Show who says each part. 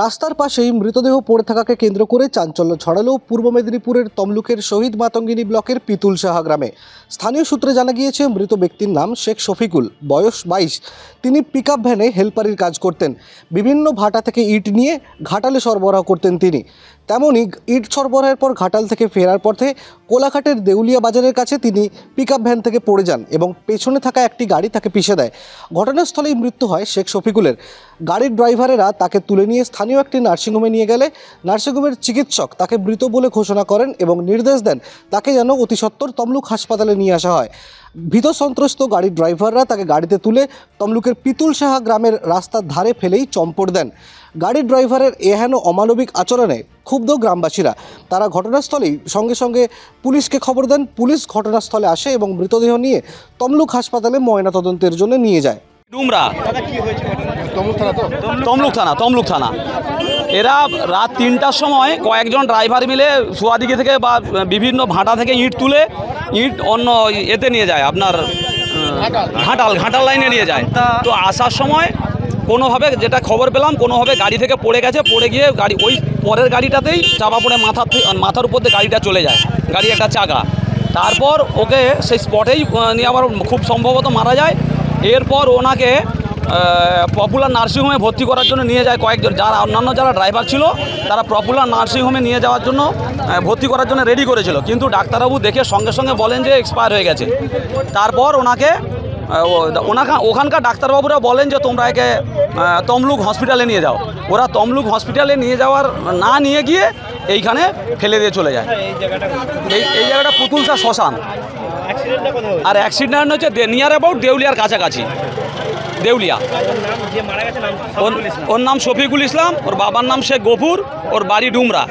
Speaker 1: রাস্তার পাশেই মৃতদেহ পড়ে থাকাকে কেন্দ্র করে চাঞ্চল্য ছড়ালো পূর্ব মেদিনীপুরের তমলুকের শহীদ মাতঙ্গিনী ব্লকের পিতুলসাহা গ্রামে। স্থানীয় সূত্রে জানা গিয়েছে মৃত ব্যক্তির নাম শেখ শফিকুল, বয়স 22। তিনি পিকআপ ভ্যানে হেলপারির কাজ করতেন। বিভিন্ন ভাটা থেকে ইট নিয়ে ঘাটালে সরবরাহ করতেন তিনি। তেমনই ইট সরবরাহের পর ঘাটাল থেকে ফেরার পথে কোলাঘাটের দেউলিয়া বাজারের কাছে তিনি পিকআপ ভ্যান থেকে পড়ে যান এবং পেছনে থাকা একটি গাড়ি তাকে পিষে দেয়। ঘটনাস্থলেই মৃত্যু হয় শেখ শফিকুলের। গাড়ির ড্রাইভারেরা তাকে তুলে নিয়ে স্থানীয় একটি নার্সিংহোমে নিয়ে গেলে নার্সিংহোমের চিকিৎসক তাকে মৃত বলে ঘোষণা করেন এবং নির্দেশ দেন তাকে যেন অতি সত্বর তমলুক হাসপাতালে নিয়ে আসা হয়। ভীত সন্ত্রস্ত গাড়ির ড্রাইভাররা তাকে গাড়িতে তুলে তমলুকের পিতুলসাহা গ্রামের রাস্তার ধারে ফেলেই চম্পট দেন। গাড়ির ড্রাইভারের এহেন অমানবিক আচরণে ক্ষুব্ধ গ্রামবাসীরা। তারা ঘটনাস্থলেই সঙ্গে সঙ্গে পুলিশকে খবর দেন। পুলিশ ঘটনাস্থলে আসে এবং মৃতদেহ নিয়ে তমলুক হাসপাতালে ময়নাতদন্তের জন্য নিয়ে যায়।
Speaker 2: ডুমরা তমলুক থানা। এরা রাত 3টার সময় কয়েকজন ড্রাইভার মিলে সোয়াদিঘি থেকে বা বিভিন্ন ভাটা থেকে ইট তুলে ইট অন্য এতে নিয়ে যায়, আপনার ঘাটাল লাইনে নিয়ে যায়। তো আসার সময় কোনোভাবে, যেটা খবর পেলাম, কোনোভাবে গাড়ি থেকে পড়ে গেছে। পড়ে গিয়ে গাড়ি ওই পরের গাড়িটাতেই চাপা পড়ে মাথার উপর দিয়ে গাড়িটা চলে যায়, গাড়ি একটা চাকা। তারপর ওকে সেই স্পটেই নিয়ে আবার খুব সম্ভবত মারা যায়। এরপর ওনাকে পপুলার নার্সিংহোমে ভর্তি করার জন্য নিয়ে যায় কয়েকজন, যারা অন্যান্য যারা ড্রাইভার ছিল তারা পপুলার নার্সিংহোমে নিয়ে যাওয়ার জন্য ভর্তি করার জন্য রেডি করেছিল, কিন্তু ডাক্তারবাবু দেখে সঙ্গে সঙ্গে বলেন যে এক্সপায়ার হয়ে গেছে। তারপর ওখানকার ডাক্তারবাবুরা বলেন যে তোমরা একে তমলুক হসপিটালে নিয়ে যাও। ওরা তমলুক হসপিটালে নিয়ে যাওয়ার না নিয়ে গিয়ে এইখানে ফেলে দিয়ে চলে যায়। এই জায়গাটা পুতুলসা শ্মশান। আর অ্যাক্সিডেন্ট হচ্ছে নিয়ার অ্যাবাউট দেউলিয়ার কাছাকাছি, দেউলিয়া। ওর নাম শফিকুল ইসলাম, ওর বাবার নাম শেখ গফুর, ওর বাড়ি ডুমরা।